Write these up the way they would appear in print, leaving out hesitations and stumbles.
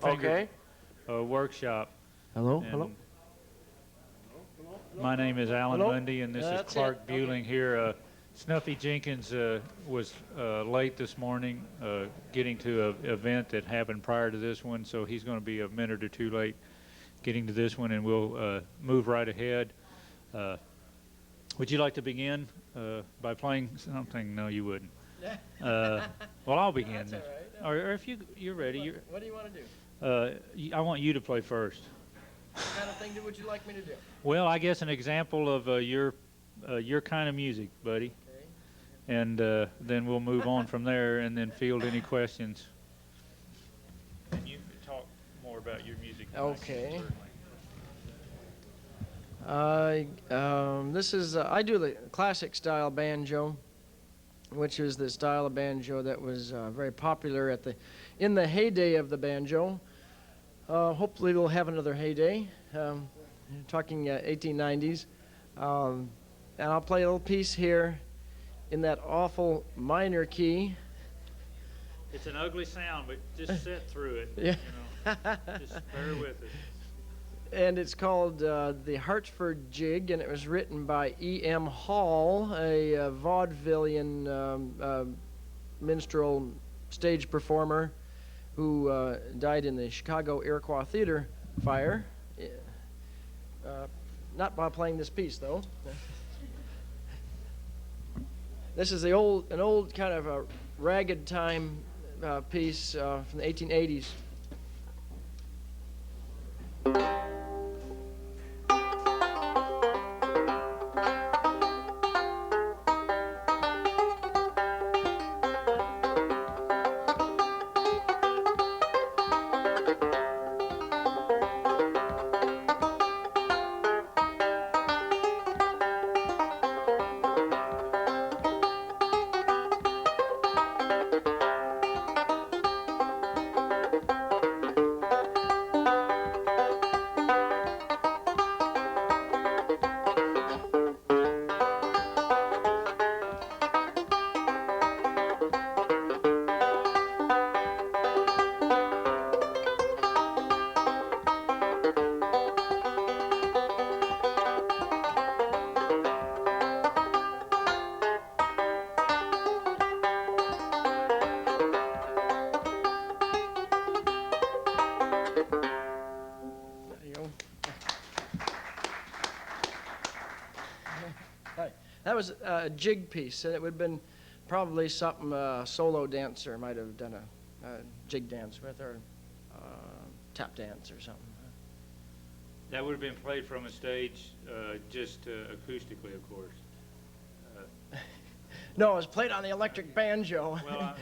Okay. Workshop. Hello, And hello. my name is Alan Hello? Mundy, and this is That's Clark it. Okay. Bueling here. Snuffy Jenkins was late this morning getting to an event that happened prior to this one, so he's going to be a minute or two late getting to this one, and we'll move right ahead. Would you like to begin by playing something? No, you wouldn't. Well, I'll begin. That's then. all right. Or if you're ready. What do you want to do? I want you to play first. What kind of thing would you like me to do? Well, I guess an example of your kind of music, buddy. Okay. And then we'll move on from there and then field any questions. And you can talk more about your music. Okay. This is I do the classic style banjo, which is the style of banjo that was very popular in the heyday of the banjo. Hopefully we'll have another heyday. Talking 1890s, and I'll play a little piece here in that awful minor key. It's an ugly sound, but just sit through it. Yeah. You know, just bear with it. And it's called the Hartford Jig, and it was written by E.M. Hall, a vaudevillian minstrel stage performer who died in the Chicago Iroquois Theater fire. Not by playing this piece, though. This is an old kind of a ragged time piece from the 1880s. That was a jig piece, and it would have been probably something a solo dancer might have done a jig dance with, or tap dance or something. That would have been played from a stage, just acoustically, of course. No, it was played on the electric banjo. Well,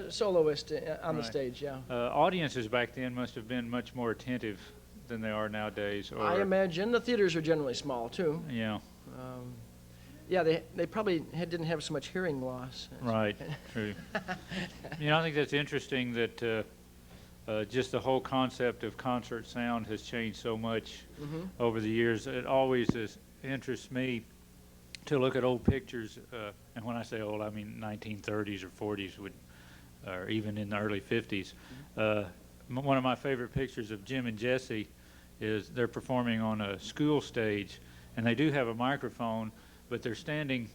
Soloist on the Right. stage, yeah. Audiences back then must have been much more attentive than they are nowadays. Or, I imagine the theaters are generally small too. Yeah. They probably didn't have so much hearing loss. Right. True. I think that's interesting that just the whole concept of concert sound has changed so much over the years. It always interests me to look at old pictures, and when I say old, I mean 1930s or 40s, or even in the early 50s. One of my favorite pictures of Jim and Jesse is they're performing on a school stage, and they do have a microphone, but they're standing,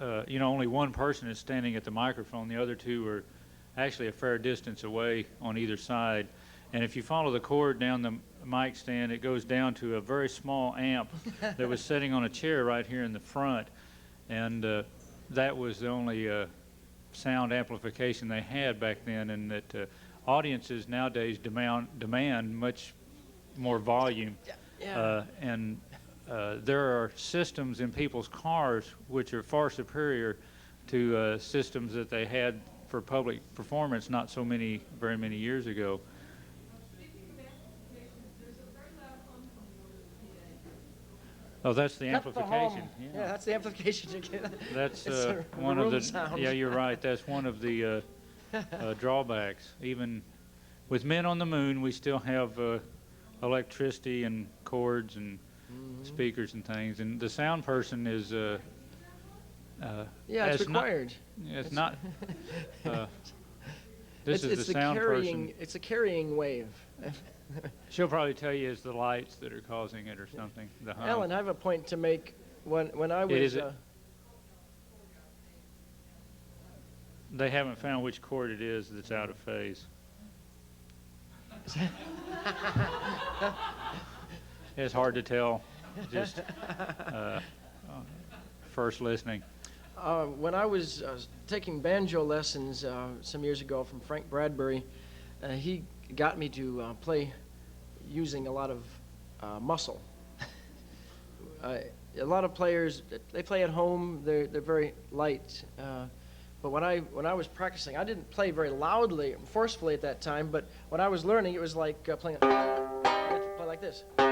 only one person is standing at the microphone. The other two are actually a fair distance away on either side. And if you follow the cord down the mic stand, it goes down to a very small amp that was sitting on a chair right here in the front. And that was the only sound amplification they had back then, and that audiences nowadays demand much more volume. Yeah. And there are systems in people's cars which are far superior to systems that they had for public performance not very many years ago. Oh, that's the amplification. Yeah, that's the amplification you get. That's It's one of the. sound. Yeah, you're right. That's one of the drawbacks. Even with Men on the Moon, we still have electricity and cords and speakers and things, and the sound person is. Yeah, it's required. It's not. This is the sound person. It's a carrying wave. She'll probably tell you it's the lights that are causing it or something. The hum. Alan, I have a point to make. When I was, they haven't found which chord it is that's out of phase. It's hard to tell, just first listening. When I was taking banjo lessons some years ago from Frank Bradbury, he got me to play using a lot of muscle. A lot of players, they play at home. They're very light. But when I was practicing, I didn't play very loudly, forcefully at that time. But when I was learning, it was like playing. You had to play like this. You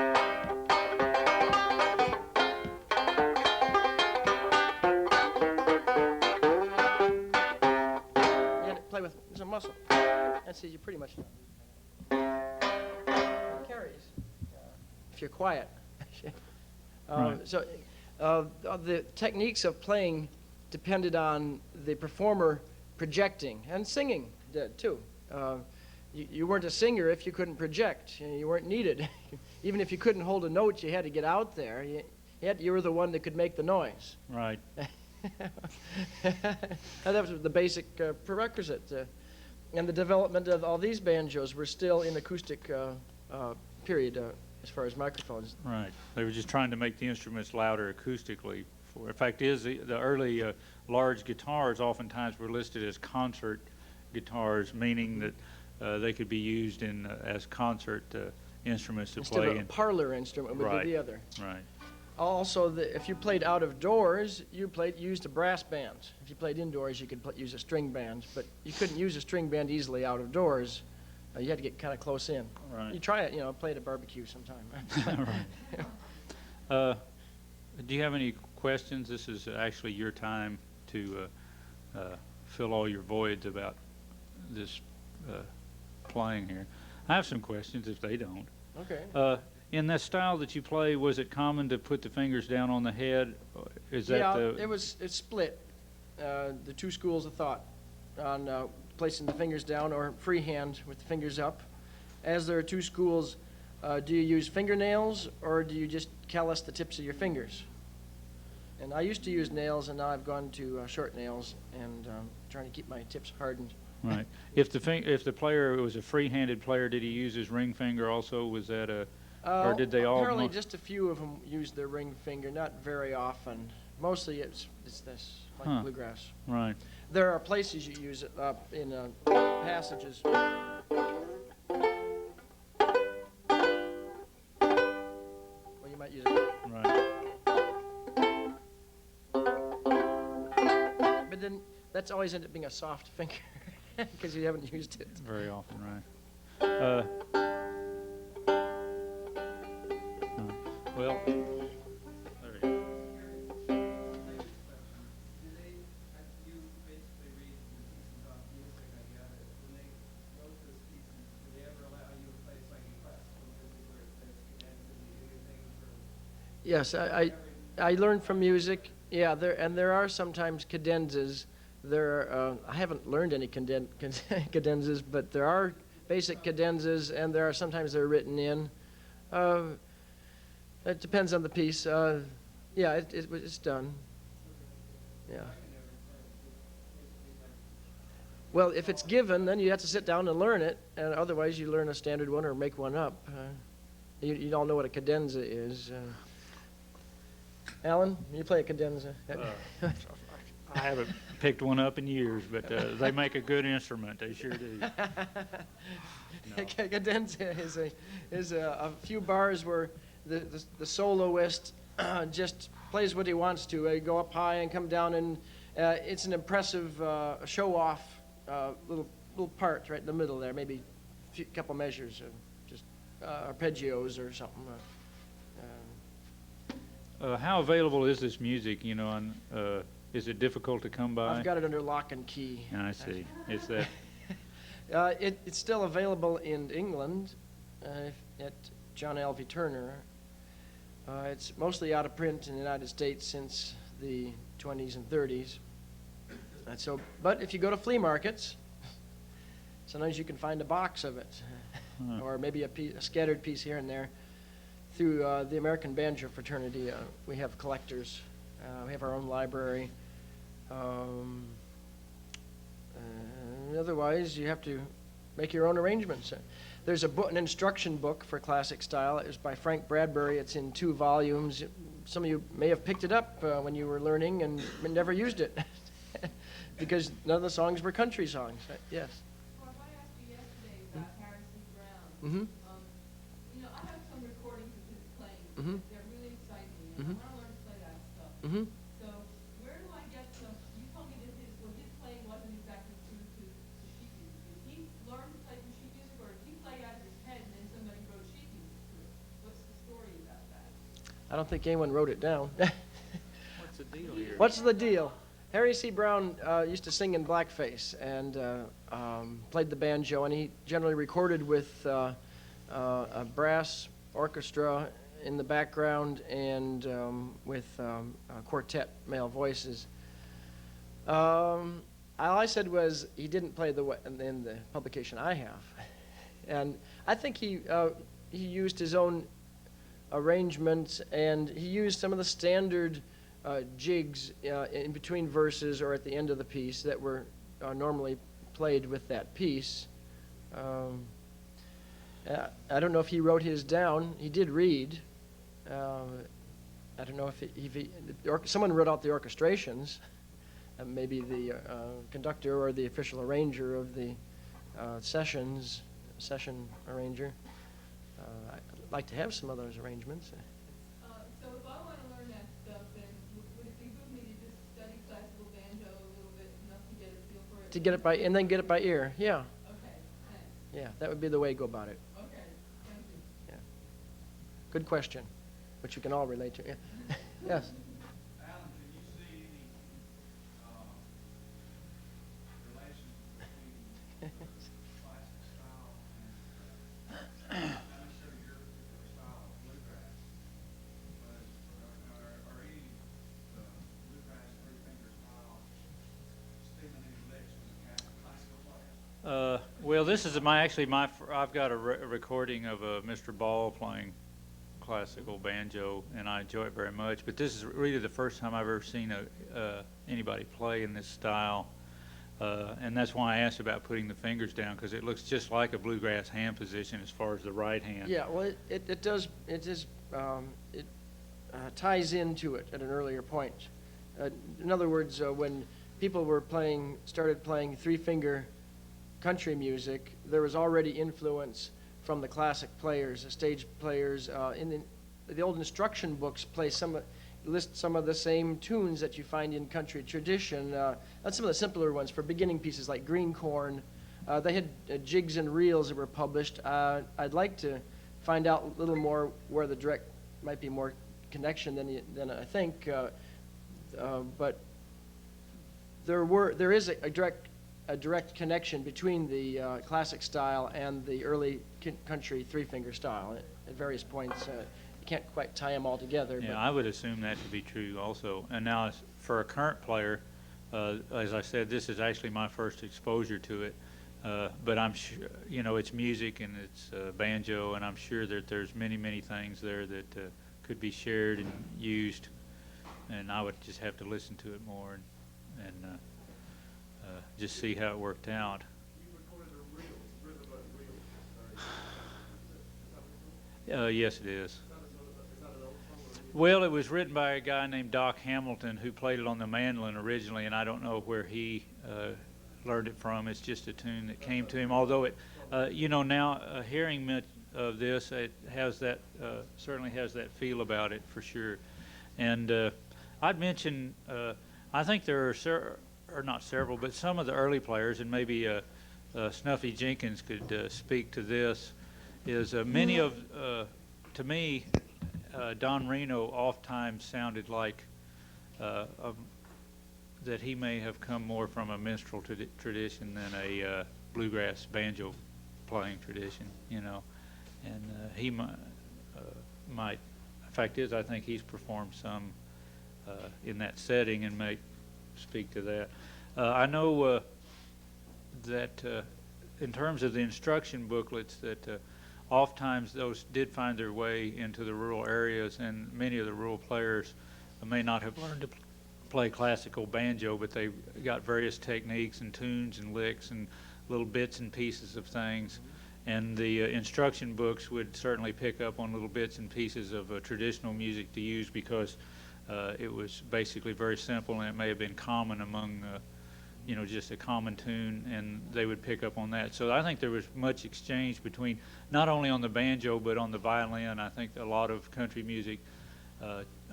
had to play with some muscle. That's it. You pretty much carries if you're quiet. Right. So the techniques of playing depended on the performer projecting, and singing did too. You weren't a singer if you couldn't project. You weren't needed. Even if you couldn't hold a note, you had to get out there. You were the one that could make the noise. Right. And that was the basic prerequisite. And the development of all these banjos were still in acoustic period as far as microphones. Right. They were just trying to make the instruments louder acoustically. In fact, the early large guitars oftentimes were listed as concert guitars, meaning that they could be used as concert instruments to Instead play. of a parlor instrument would be the other. Right. Also, if you played out of doors, you used a brass band. If you played indoors, you could use a string band, but you couldn't use a string band easily out of doors. You had to get kind of close in. Right. You try it, play at a barbecue sometime. Right. Do you have any questions? This is actually your time to fill all your voids about this playing here. I have some questions if they don't. Okay. In that style that you play, was it common to put the fingers down on the head? Is that it's split. The two schools of thought on placing the fingers down or freehand with the fingers up. As there are two schools, do you use fingernails or do you just callus the tips of your fingers? And I used to use nails, and now I've gone to short nails and trying to keep my tips hardened. Right. If the player was a free-handed player, did he use his ring finger also? Was that or did they all? Apparently, just a few of them used their ring finger, not very often. Mostly, it's this, like bluegrass. Right. There are places you use it in passages. Well, you might use it. Right. But then that's always ended up being a soft finger because you haven't used it. Very often, right. Well, there you go. Yes, I learned from music. Yeah, there are sometimes cadenzas. I haven't learned any cadenzas, but there are basic cadenzas, and there are sometimes they're written in. It depends on the piece. Yeah, it's done. Yeah. Well, if it's given, then you have to sit down and learn it, and otherwise you learn a standard one or make one up. You all know what a cadenza is. Alan, you play a cadenza. I haven't picked one up in years, but they make a good instrument. They sure do. No. Cadenza is a few bars where the soloist just plays what he wants to. Go up high and come down, and it's an impressive show-off little part right in the middle there. Maybe a couple measures of just arpeggios or something. How available is this music? Is it difficult to come by? I've got it under lock and key. I see. It's that. It's still available in England at John L.V. Turner. It's mostly out of print in the United States since the 20s and 30s. But if you go to flea markets, Sometimes you can find a box of it, Huh. or maybe a scattered piece here and there. Through the American Banjo Fraternity, we have collectors. We have our own library. Otherwise, you have to make your own arrangements. There's an instruction book for classic style. It was by Frank Bradbury. It's in 2 volumes. Some of you may have picked it up when you were learning and never used it because none of the songs were country songs. Yes. Well, I asked you yesterday about Harry C. Brown. Mm-hmm. I have some recordings of his playing. Mm-hmm. They're really exciting, and Mhm. I want to learn to play that stuff. Mm-hmm. So where do I get some? You told me that his playing wasn't exactly true to sheet music. Did he learn to play from sheet music, or did he play out of his head and then somebody wrote sheet music to it? What's the story about that? I don't think anyone wrote it down. What's the deal here? What's the deal? Harry C. Brown used to sing in blackface and played the banjo, and he generally recorded with a brass orchestra in the background and with quartet male voices. All I said was he didn't play in the publication I have, and I think he used his own arrangements, and he used some of the standard jigs in between verses or at the end of the piece that were normally played with that piece. I don't know if he wrote his down. He did read. I don't know if someone wrote out the orchestrations, maybe the conductor or the official arranger of the session arranger. I'd like to have some of those arrangements. So if I want to learn that stuff, then would it behoove me to just study classical banjo a little bit enough to get a feel for it? To get it by, and then get it by ear. Yeah, Okay, thanks. yeah, that would be the way to go about it. Okay, thank you. Yeah. Good question, which you can all relate to. Yeah. Yes. Alan, can you see any relation between classic style and not necessarily your particular style of bluegrass, but are any bluegrass three-finger style stimulating licks with a classical player? Well, this is I've got a recording of Mr. Ball playing classical banjo, and I enjoy it very much. But this is really the first time I've ever seen anybody play in this style, and that's why I asked about putting the fingers down, because it looks just like a bluegrass hand position as far as the right hand. Yeah, well, it does, it ties into it at an earlier point. In other words, when people started playing three-finger country music, there was already influence from the classic players, the stage players. In the old instruction books list some of the same tunes that you find in country tradition. That's some of the simpler ones for beginning pieces like Green Corn. They had jigs and reels that were published. I'd like to find out a little more where the direct might be more connection than I think, but there is a direct connection between the classic style and the early country three-finger style at various points. You can't quite tie them all together. Yeah, But I would assume that to be true also. And now, for a current player, as I said, this is actually my first exposure to it. But I'm sure, it's music and it's banjo, and I'm sure that there's many, many things there that could be shared and used. And I would just have to listen to it more and just see how it worked out. You recorded a reel, rhythm of reels. Yes, it is. Is that an old song? Well, it was written by a guy named Doc Hamilton, who played it on the mandolin originally, and I don't know where he learned it from. It's just a tune that came to him. Although it, now hearing much of this, it has that certainly has that feel about it for sure. And I'd mention, I think there are or not several, but some of the early players, and maybe Snuffy Jenkins could speak to this, is many of, to me, Don Reno oftentimes sounded like that he may have come more from a minstrel tradition than a bluegrass banjo playing tradition, and he might, fact is, I think he's performed some in that setting and may speak to that. I know that in terms of the instruction booklets, that oftentimes those did find their way into the rural areas, and many of the rural players may not have learned to play classical banjo, but they got various techniques and tunes and licks and little bits and pieces of things. And the instruction books would certainly pick up on little bits and pieces of traditional music to use, because it was basically very simple, and it may have been common among just a common tune, and they would pick up on that. So I think there was much exchange between, not only on the banjo, but on the violin. I think a lot of country music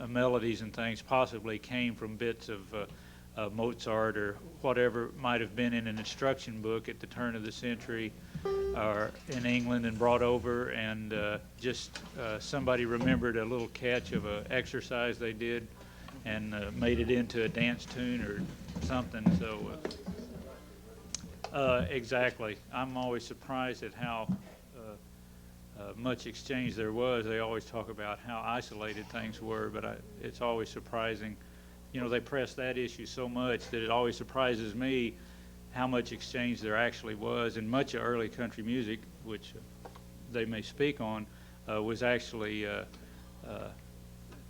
melodies and things possibly came from bits of Mozart or whatever might have been in an instruction book at the turn of the century or in England and brought over, and somebody remembered a little catch of an exercise they did and made it into a dance tune or something. So exactly, I'm always surprised at how much exchange there was. They always talk about how isolated things were, but it's always surprising. They press that issue so much that it always surprises me how much exchange there actually was. And much of early country music, which they may speak on, was actually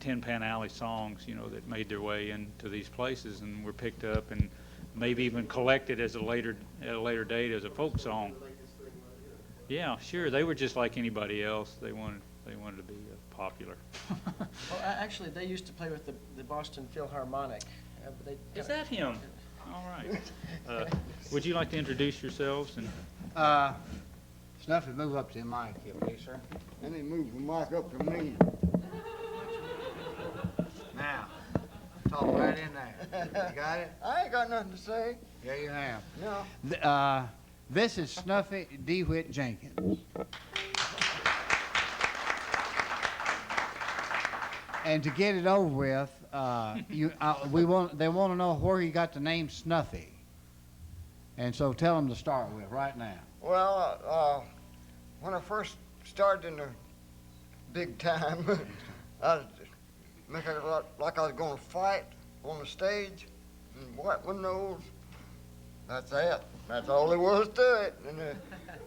Tin Pan Alley songs, that made their way into these places and were picked up and maybe even collected at a later date as a folk song. Yeah, sure. They were just like anybody else. They wanted to be popular. Well, actually, they used to play with the Boston Philharmonic. Is that him? All right. Would you like to introduce yourselves? And Snuffy, move up to the mic here, please, sir. Let me move the mic up to me. Now, talk right in there. You got it? I ain't got nothing to say. Yeah, you have. No. This is Snuffy DeWitt Jenkins. And to get it over with, they want to know where you got the name Snuffy. And so tell them to start with right now. Well, when I first started in the big time, I was making it like I was going to fight on the stage and wipe my nose. That's it. That's all there was to it. And the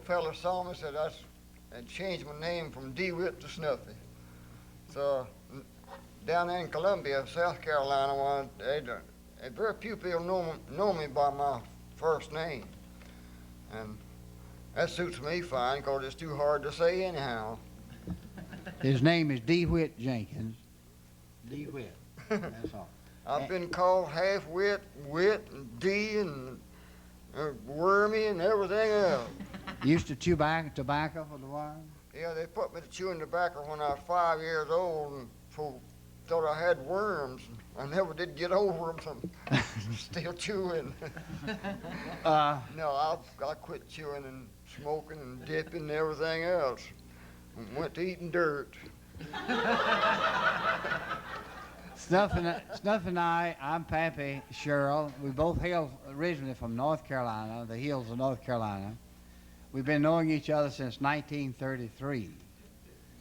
fella saw me and said I'd changed my name from DeWitt to Snuffy. So down there in Columbia, South Carolina, very few people know me by my first name. And that suits me fine, because it's too hard to say anyhow. His name is DeWitt Jenkins. DeWitt. That's all. I've been called half-wit, wit, and D, and wormy, and everything else. Used to chew tobacco for the while? Yeah, they put me to chewing tobacco when I was 5 years old, and thought I had worms. I never did get over them, so I'm still chewing. No, I quit chewing and smoking and dipping and everything else, and went to eating dirt. Snuff and I'm Pappy Sherrill. We both hail originally from North Carolina, the hills of North Carolina. We've been knowing each other since 1933.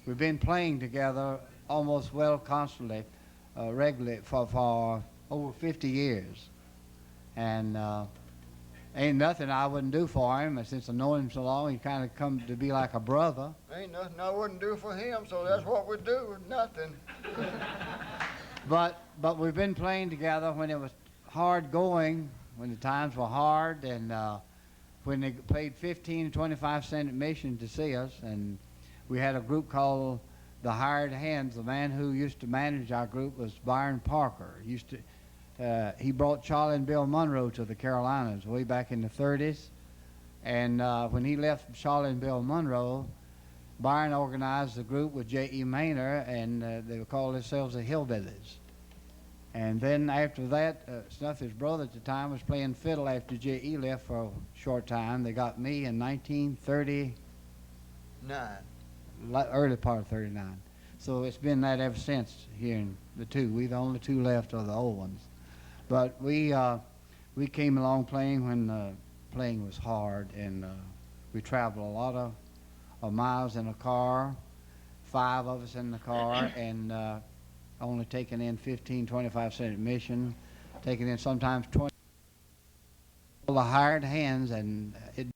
We've been playing together almost constantly, regularly for over 50 years. And ain't nothing I wouldn't do for him. And since I know him so long, he kind of come to be like a brother. Ain't nothing I wouldn't do for him, so that's what we do, nothing. But we've been playing together when it was hard going, when the times were hard, and when they played 15 and 25 cent admission to see us. And we had a group called the Hired Hands. The man who used to manage our group was Byron Parker. He brought Charlie and Bill Monroe to the Carolinas way back in the 30s. And when he left Charlie and Bill Monroe, Byron organized a group with J.E. Maynor, and they would call themselves the Hillbillies. And then after that, Snuffy's brother at the time was playing fiddle after J.E. left for a short time. They got me in 1939. Early part of 39. So it's been that ever since here in the two. We the only two left of the old ones. But we came along playing when playing was hard, and we traveled a lot of miles in a car, 5 of us in the car, and only taking in 15, 25 cent admission, taking in sometimes 20. The Hired Hands, and